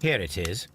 Here it is.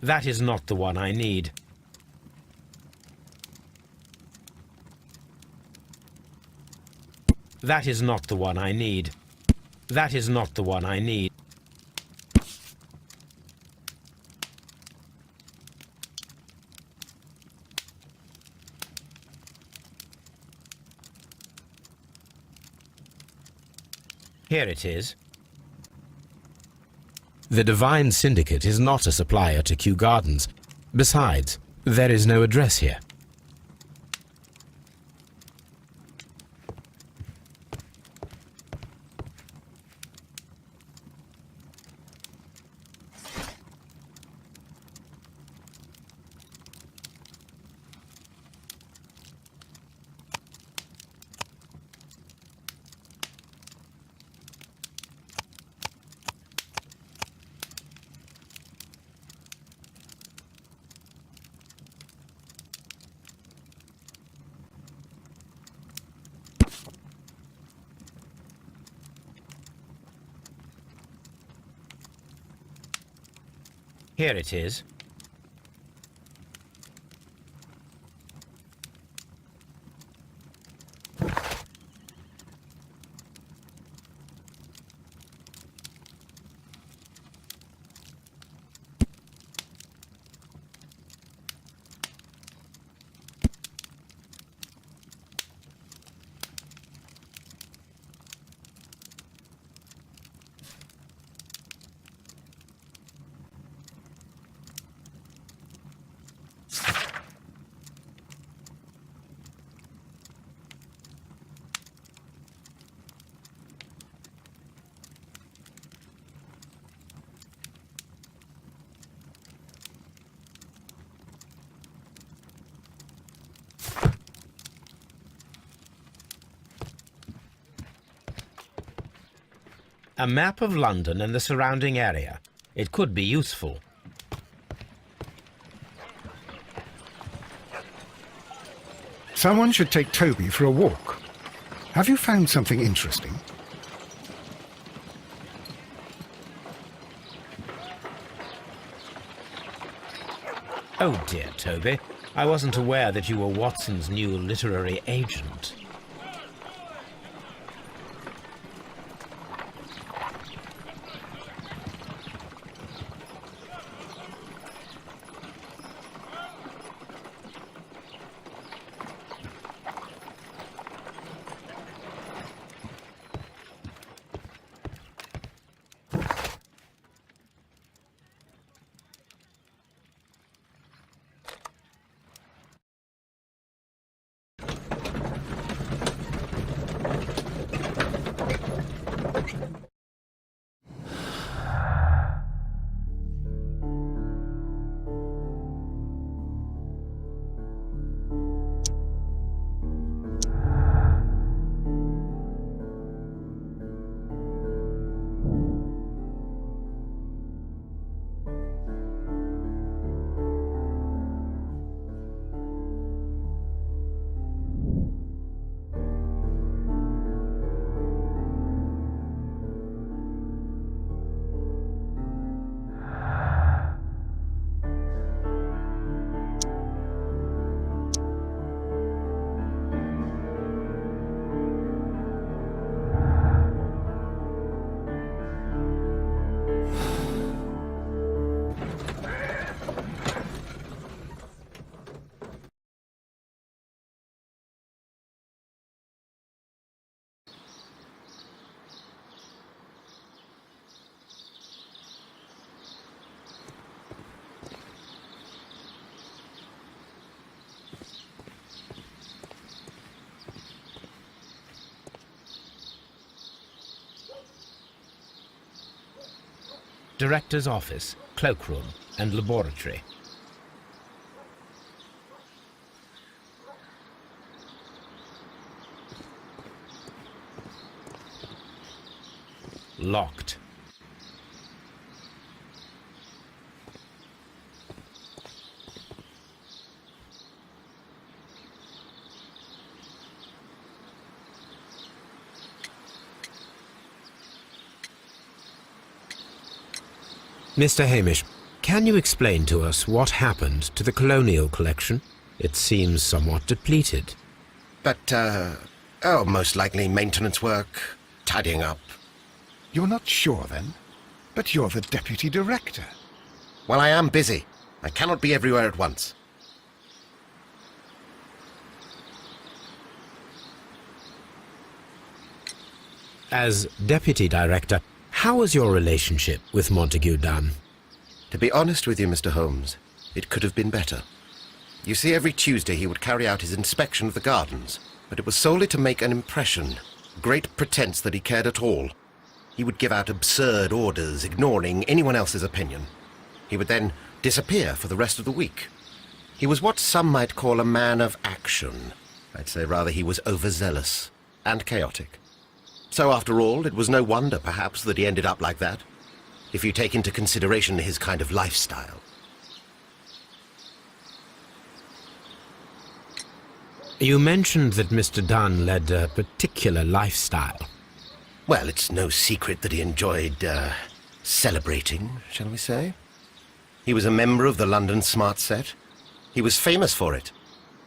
That is not the one I need. That is not the one I need. That is not the one I need. Here it is. The Divine Syndicate is not a supplier to Kew Gardens. Besides, there is no address here. Here it is. A map of London and the surrounding area. It could be useful. Someone should take Toby for a walk. Have you found something interesting? Oh dear, Toby. I wasn't aware that you were Watson's new literary agent. director's office, cloakroom, and laboratory. Locked. Mr. Hamish, can you explain to us what happened to the colonial collection? It seems somewhat depleted. But, most likely maintenance work, tidying up. You're not sure, then? But you're the deputy director. Well, I am busy. I cannot be everywhere at once. As deputy director, how was your relationship with Montague Dunn? To be honest with you, Mr. Holmes, it could have been better. You see, every Tuesday he would carry out his inspection of the gardens, but it was solely to make an impression, great pretense that he cared at all. He would give out absurd orders, ignoring anyone else's opinion. He would then disappear for the rest of the week. He was what some might call a man of action. I'd say rather he was overzealous and chaotic. So after all, it was no wonder, perhaps, that he ended up like that, if you take into consideration his kind of lifestyle. You mentioned that Mr. Dunn led a particular lifestyle. Well, it's no secret that he enjoyed, celebrating, shall we say? He was a member of the London Smart Set. He was famous for it.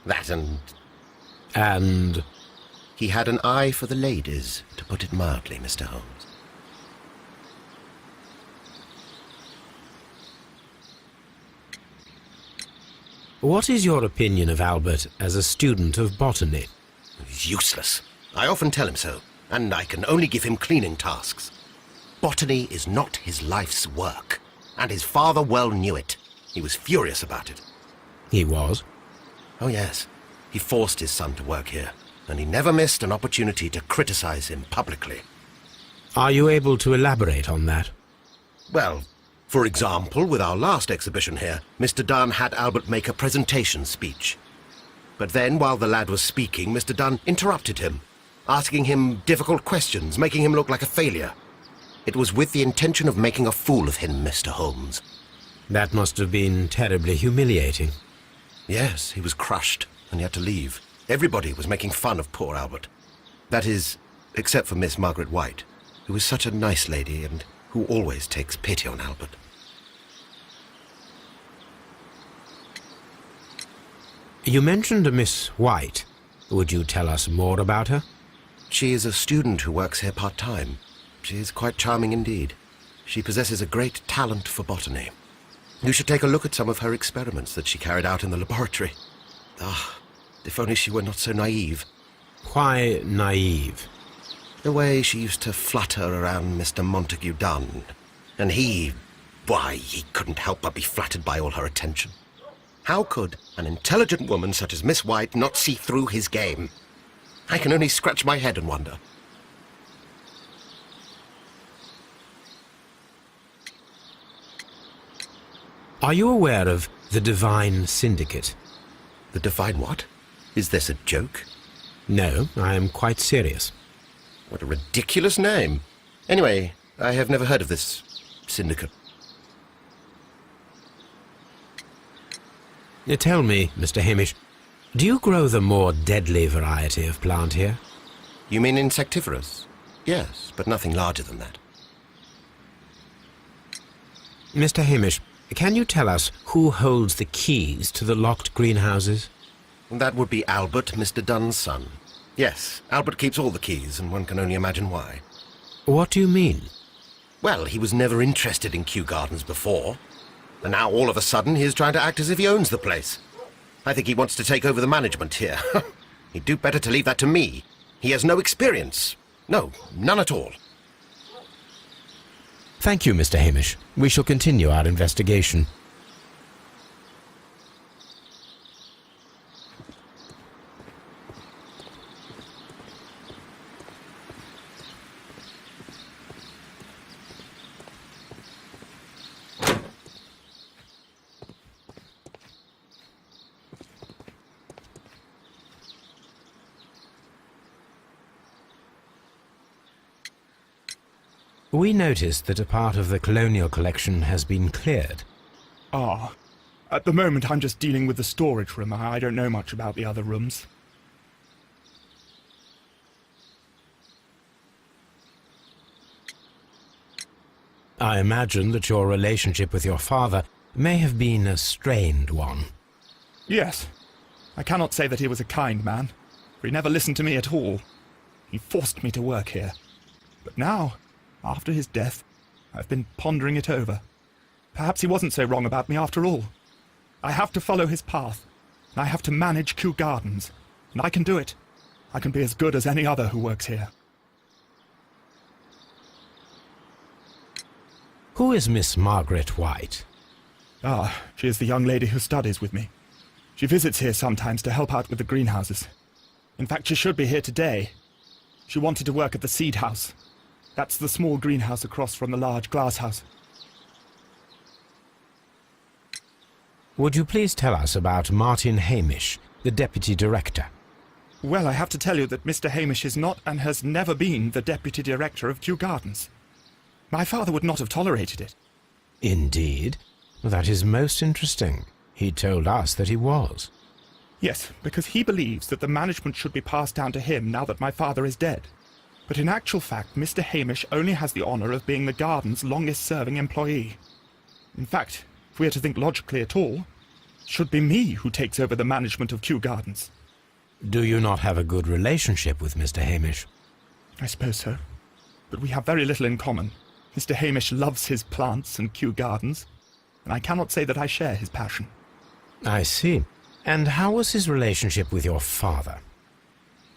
That and... And... he had an eye for the ladies, to put it mildly, Mr. Holmes. What is your opinion of Albert as a student of botany? He's useless. I often tell him so, and I can only give him cleaning tasks. Botany is not his life's work, and his father well knew it. He was furious about it. He was? Oh, yes. He forced his son to work here, and he never missed an opportunity to criticize him publicly. Are you able to elaborate on that? Well, for example, with our last exhibition here, Mr. Dunn had Albert make a presentation speech. But then, while the lad was speaking, Mr. Dunn interrupted him, asking him difficult questions, making him look like a failure. It was with the intention of making a fool of him, Mr. Holmes. That must have been terribly humiliating. Yes, he was crushed, and he had to leave. Everybody was making fun of poor Albert. That is, except for Miss Margaret White, who is such a nice lady and who always takes pity on Albert. You mentioned a Miss White. Would you tell us more about her? She is a student who works here part-time. She is quite charming indeed. She possesses a great talent for botany. You should take a look at some of her experiments that she carried out in the laboratory. Ah, if only she were not so naive. Why naive? The way she used to flutter around Mr. Montague Dunn. And he couldn't help but be flattered by all her attention. How could an intelligent woman such as Miss White not see through his game? I can only scratch my head and wonder. Are you aware of the Divine Syndicate? The Divine what? Is this a joke? No, I am quite serious. What a ridiculous name. Anyway, I have never heard of this syndicate. Tell me, Mr. Hamish, do you grow the more deadly variety of plant here? You mean insectivorous? Yes, but nothing larger than that. Mr. Hamish, can you tell us who holds the keys to the locked greenhouses? That would be Albert, Mr. Dunn's son. Yes, Albert keeps all the keys, and one can only imagine why. What do you mean? Well, he was never interested in Kew Gardens before. And now, all of a sudden, he is trying to act as if he owns the place. I think he wants to take over the management here. He'd do better to leave that to me. He has no experience. No, none at all. Thank you, Mr. Hamish. We shall continue our investigation. We noticed that a part of the colonial collection has been cleared. Ah. At the moment, I'm just dealing with the storage room. I don't know much about the other rooms. I imagine that your relationship with your father may have been a strained one. Yes. I cannot say that he was a kind man, for he never listened to me at all. He forced me to work here. But now, after his death, I've been pondering it over. Perhaps he wasn't so wrong about me after all. I have to follow his path, and I have to manage Kew Gardens, and I can do it. I can be as good as any other who works here. Who is Miss Margaret White? Ah, she is the young lady who studies with me. She visits here sometimes to help out with the greenhouses. In fact, she should be here today. She wanted to work at the seed house. That's the small greenhouse across from the large glass house. Would you please tell us about Martin Hamish, the deputy director? Well, I have to tell you that Mr. Hamish is not and has never been the deputy director of Kew Gardens. My father would not have tolerated it. Indeed? That is most interesting. He told us that he was. Yes, because he believes that the management should be passed down to him now that my father is dead. But in actual fact, Mr. Hamish only has the honour of being the garden's longest-serving employee. In fact, if we are to think logically at all, it should be me who takes over the management of Kew Gardens. Do you not have a good relationship with Mr. Hamish? I suppose so. But we have very little in common. Mr. Hamish loves his plants and Kew Gardens, and I cannot say that I share his passion. I see. And how was his relationship with your father?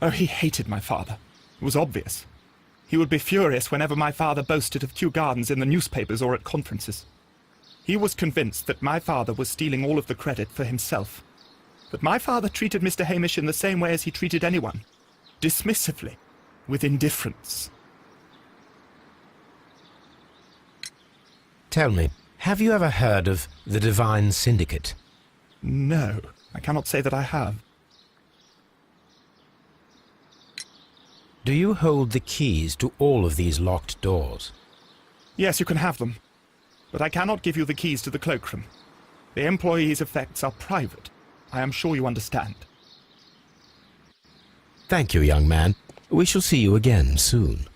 Oh, he hated my father. It was obvious. He would be furious whenever my father boasted of Kew Gardens in the newspapers or at conferences. He was convinced that my father was stealing all of the credit for himself. But my father treated Mr. Hamish in the same way as he treated anyone, dismissively, with indifference. Tell me, have you ever heard of the Divine Syndicate? No, I cannot say that I have. Do you hold the keys to all of these locked doors? Yes, you can have them. But I cannot give you the keys to the cloakroom. The employees' effects are private. I am sure you understand. Thank you, young man. We shall see you again soon.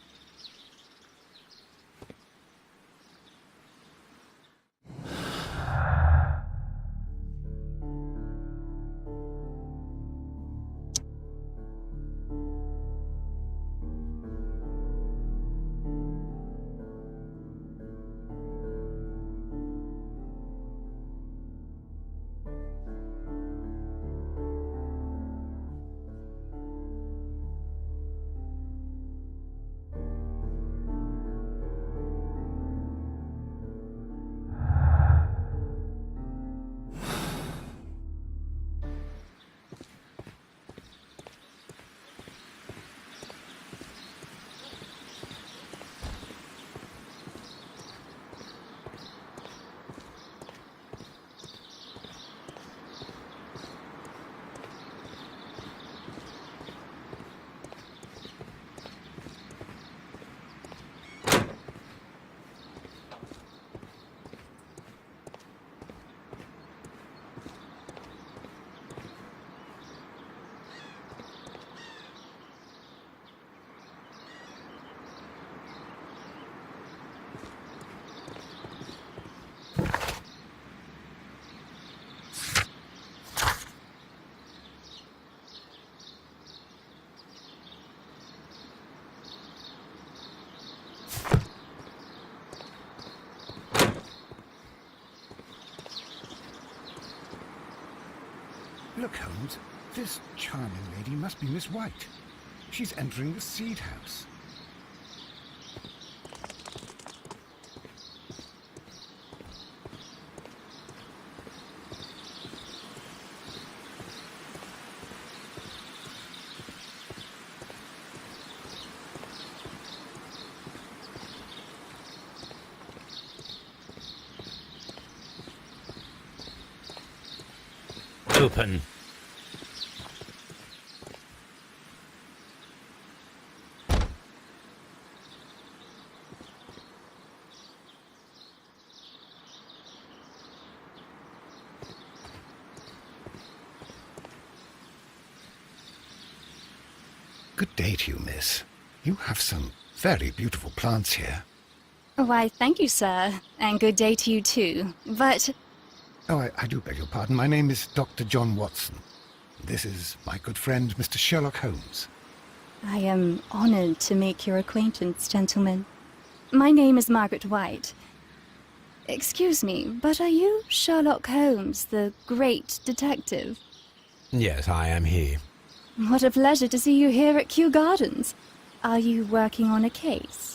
Look, Holmes, this charming lady must be Miss White. She's entering the seed house. Open. Good day to you, miss. You have some very beautiful plants here. Why, thank you, sir. And good day to you, too. But... Oh, I do beg your pardon. My name is Doctor John Watson. This is my good friend, Mr. Sherlock Holmes. I am honored to make your acquaintance, gentlemen. My name is Margaret White. Excuse me, but are you Sherlock Holmes, the great detective? Yes, I am he. What a pleasure to see you here at Kew Gardens. Are you working on a case?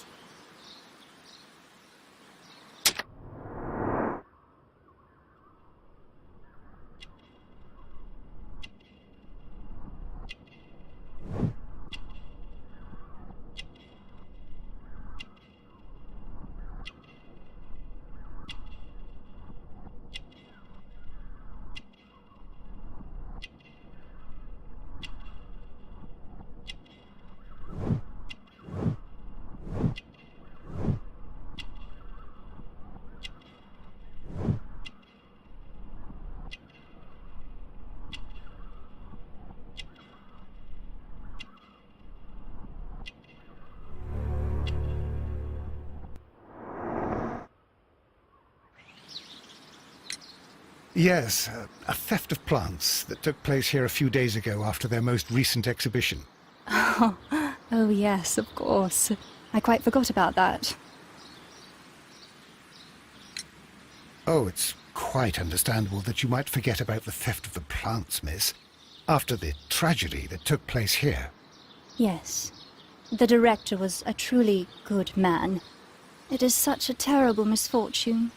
Yes, a theft of plants that took place here a few days ago after their most recent exhibition. Oh, yes, of course. I quite forgot about that. Oh, it's quite understandable that you might forget about the theft of the plants, miss, after the tragedy that took place here. Yes. The director was a truly good man. It is such a terrible misfortune.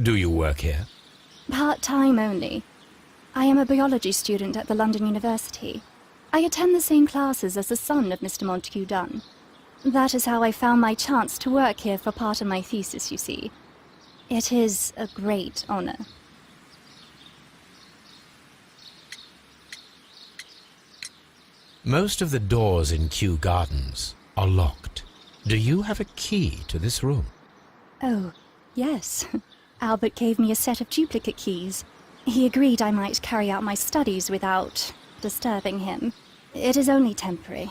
Do you work here? Part-time only. I am a biology student at the London University. I attend the same classes as the son of Mr. Montague Dunn. That is how I found my chance to work here for part of my thesis, you see. It is a great honor. Most of the doors in Kew Gardens are locked. Do you have a key to this room? Oh, yes. Albert gave me a set of duplicate keys. He agreed I might carry out my studies without disturbing him. It is only temporary.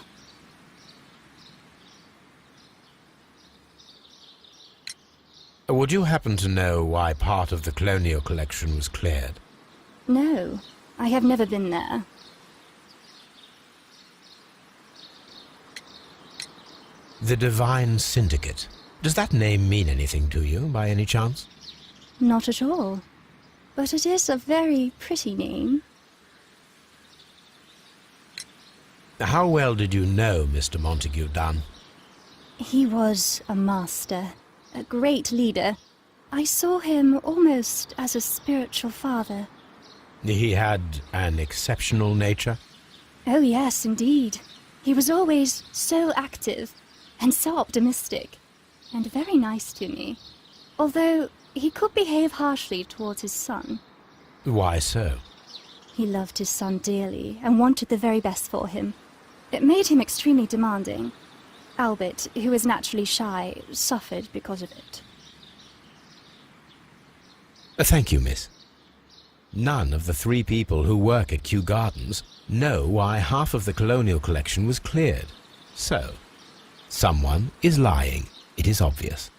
Would you happen to know why part of the colonial collection was cleared? No, I have never been there. The Divine Syndicate. Does that name mean anything to you, by any chance? Not at all. But it is a very pretty name. How well did you know Mr. Montague Dunn? He was a master, a great leader. I saw him almost as a spiritual father. He had an exceptional nature? Oh yes, indeed. He was always so active and so optimistic, and very nice to me. Although he could behave harshly towards his son. Why so? He loved his son dearly and wanted the very best for him. It made him extremely demanding. Albert, who is naturally shy, suffered because of it. Thank you, miss. None of the 3 people who work at Kew Gardens know why half of the colonial collection was cleared. So, someone is lying. It is obvious.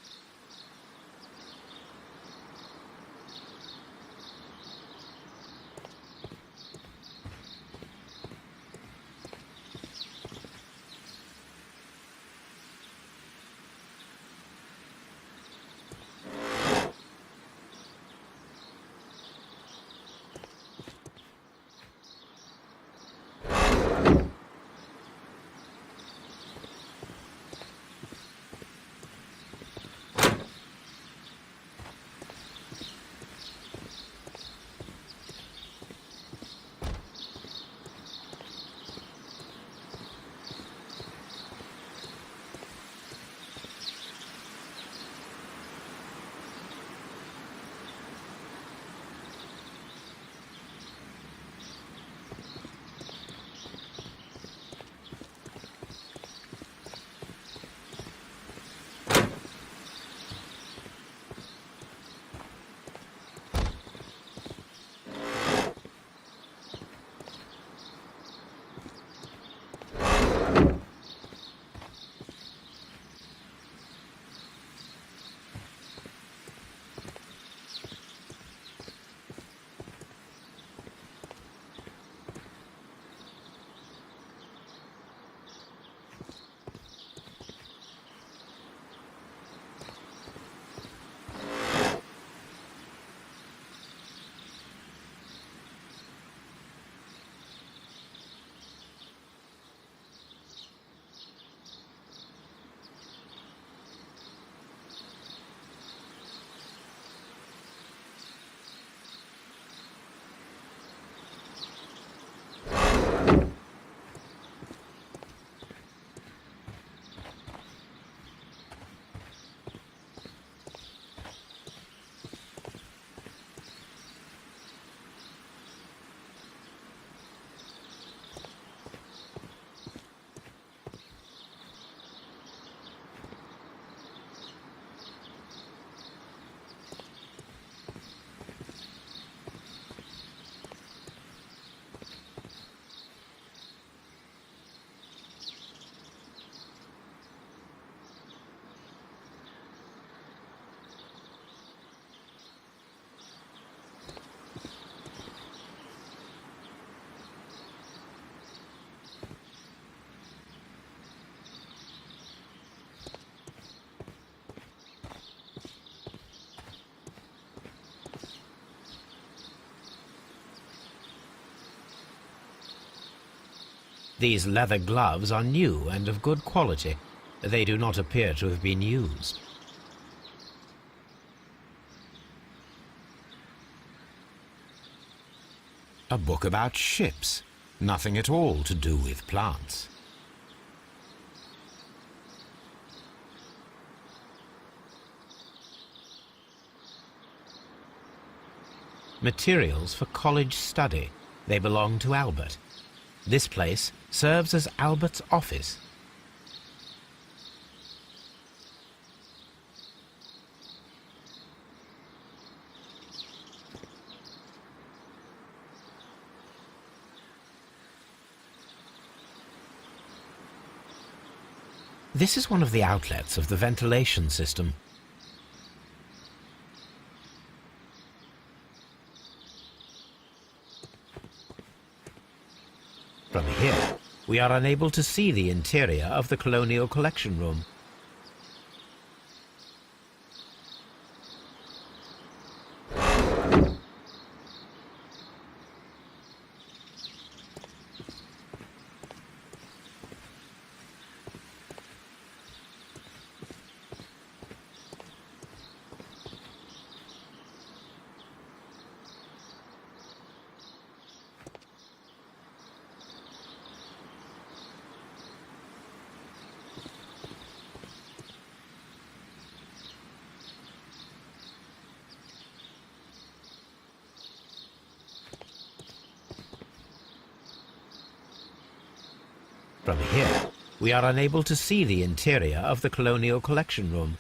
These leather gloves are new and of good quality. They do not appear to have been used. A book about ships. Nothing at all to do with plants. Materials for college study. They belong to Albert. This place serves as Albert's office. This is one of the outlets of the ventilation system. From here, we are unable to see the interior of the Colonial Collection Room. From here, we are unable to see the interior of the Colonial Collection Room.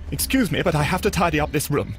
Excuse me, but I have to tidy up this room.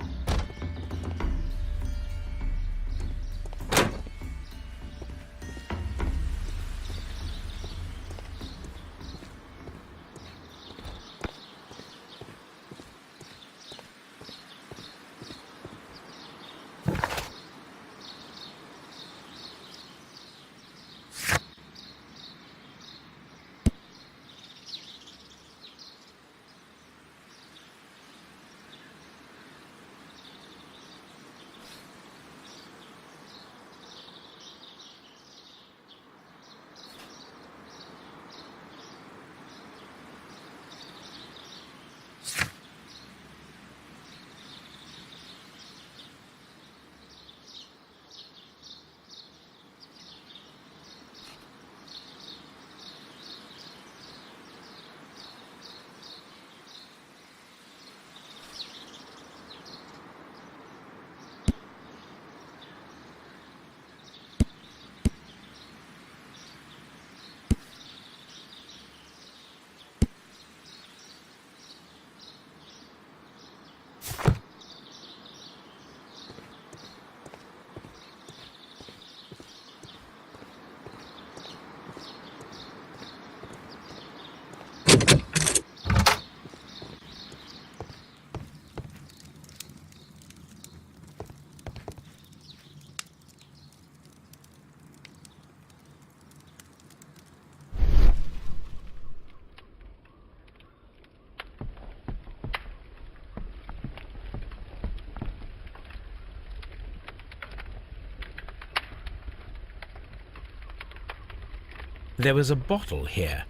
There was a bottle here.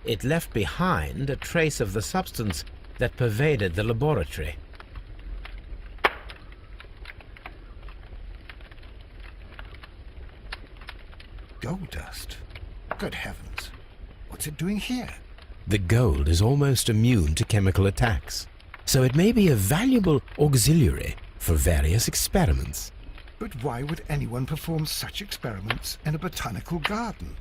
It left behind a trace of the substance that pervaded the laboratory. Gold dust? Good heavens. What's it doing here? The gold is almost immune to chemical attacks, so it may be a valuable auxiliary for various experiments. But why would anyone perform such experiments in a botanical garden?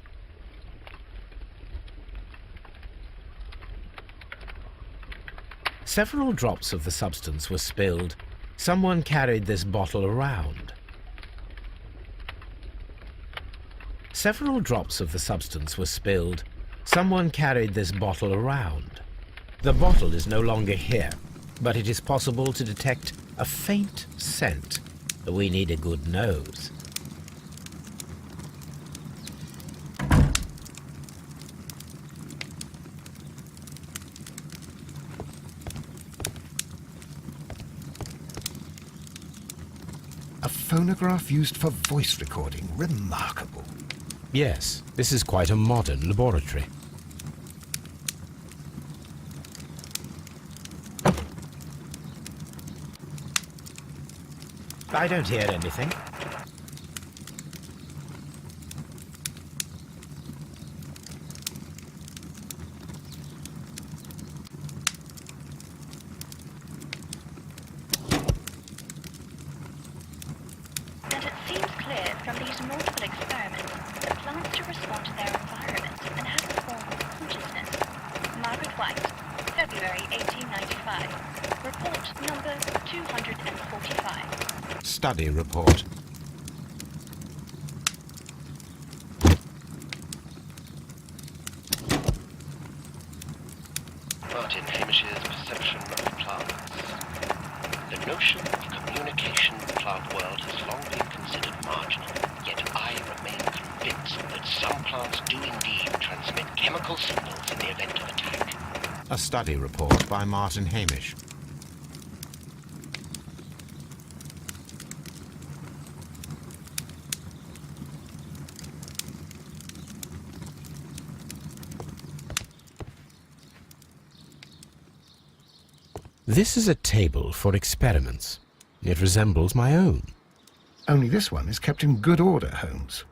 Several drops of the substance were spilled. Someone carried this bottle around. Several drops of the substance were spilled. Someone carried this bottle around. The bottle is no longer here, but it is possible to detect a faint scent. We need a good nose. A phonograph used for voice recording. Remarkable. Yes, this is quite a modern laboratory. I don't hear anything. And it seems clear from these multiple experiments that plants do respond to their environment and have a form of consciousness. Margaret White, February 1895. Report number 245. Study report. Martin Hamish's perception of plants. The notion of communication in the plant world has long been considered marginal, yet I remain convinced that some plants do indeed transmit chemical signals in the event of attack. A study report by Martin Hamish. This is a table for experiments. It resembles my own. Only this one is kept in good order, Holmes.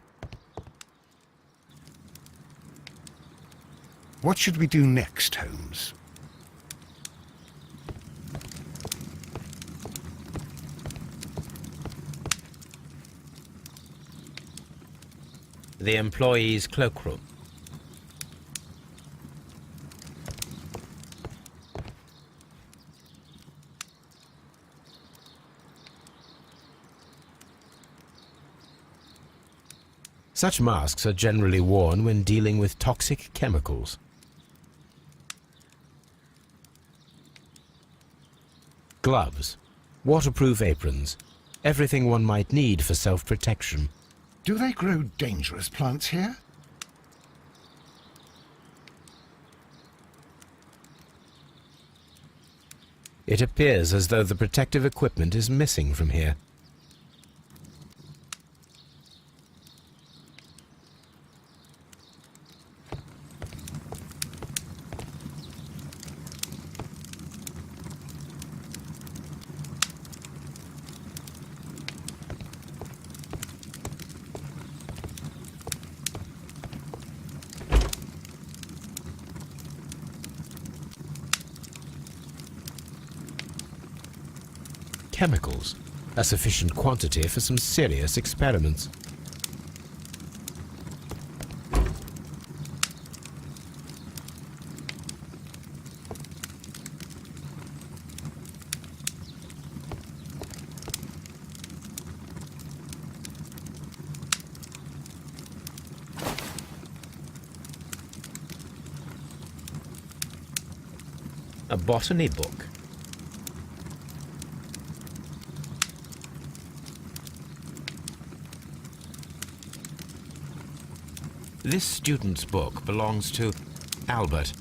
What should we do next, Holmes? The employee's cloakroom. Such masks are generally worn when dealing with toxic chemicals. Gloves, waterproof aprons, everything one might need for self-protection. Do they grow dangerous plants here? It appears as though the protective equipment is missing from here. Chemicals, a sufficient quantity for some serious experiments. A botany book. This student's book belongs to Albert.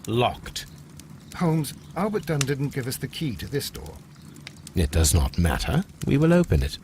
Locked. Holmes, Albert Dunn didn't give us the key to this door. It does not matter. We will open it.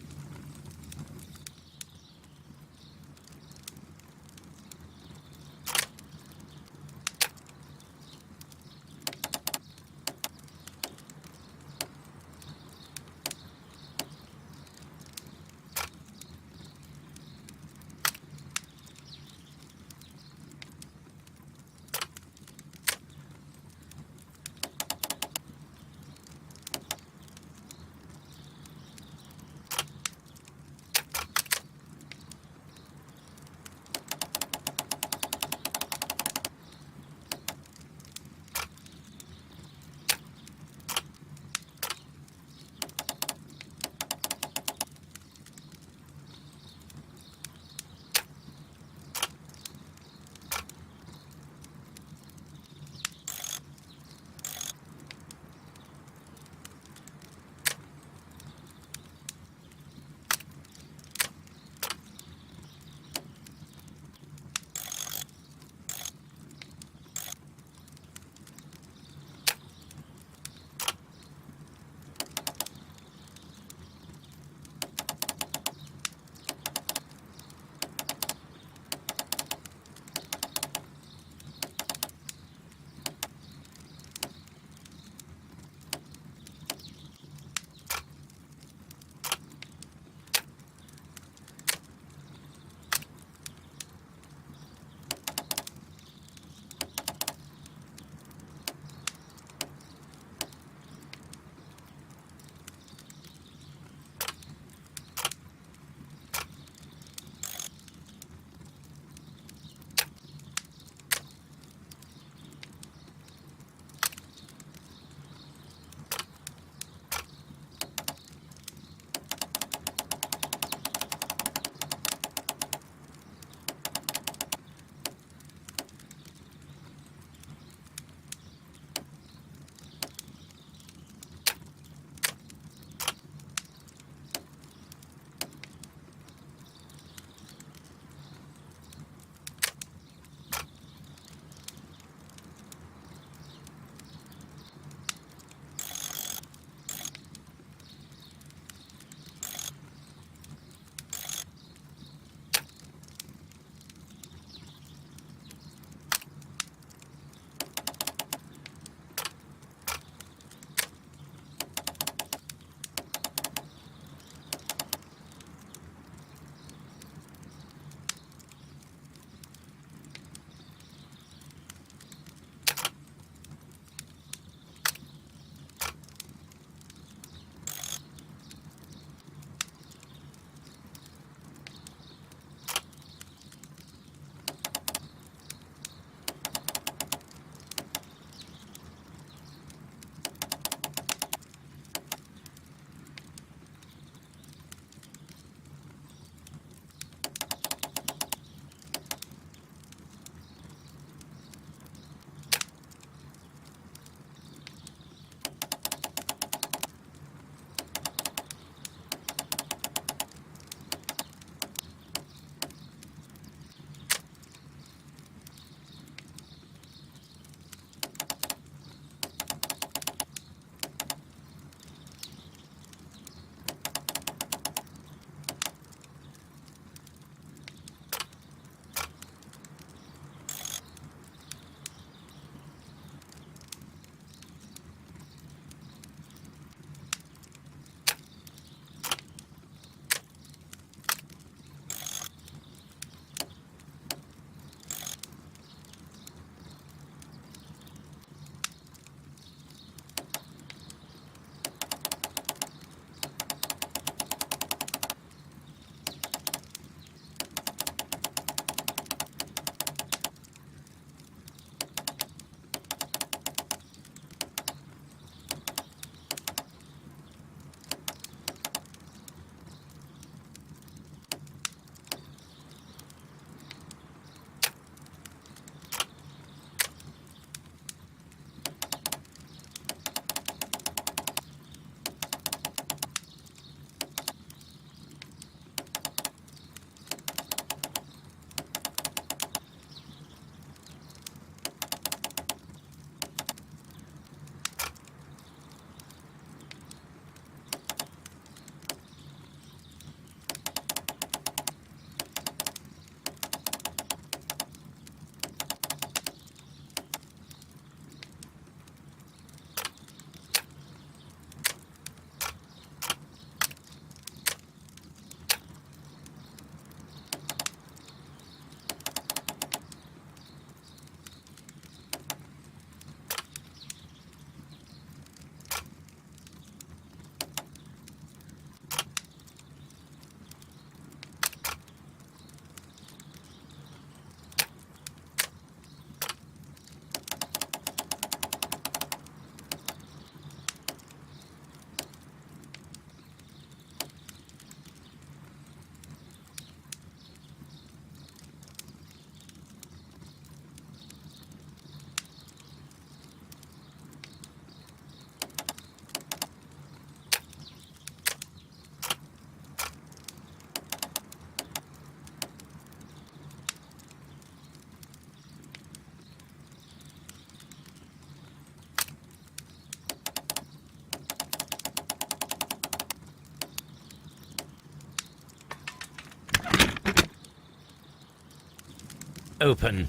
open.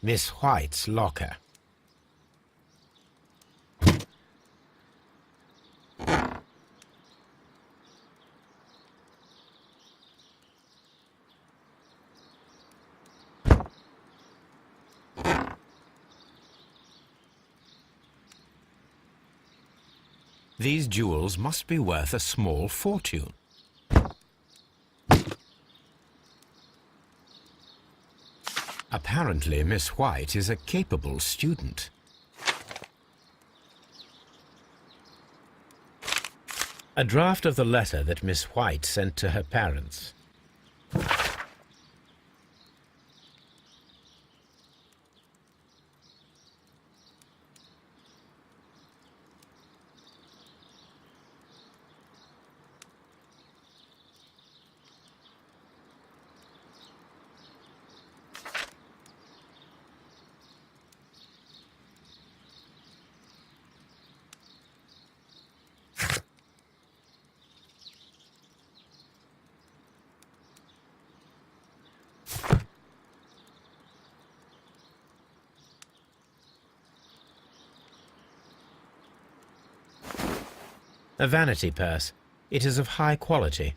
Miss White's locker. These jewels must be worth a small fortune. Apparently, Miss White is a capable student. A draft of the letter that Miss White sent to her parents. A vanity purse. It is of high quality.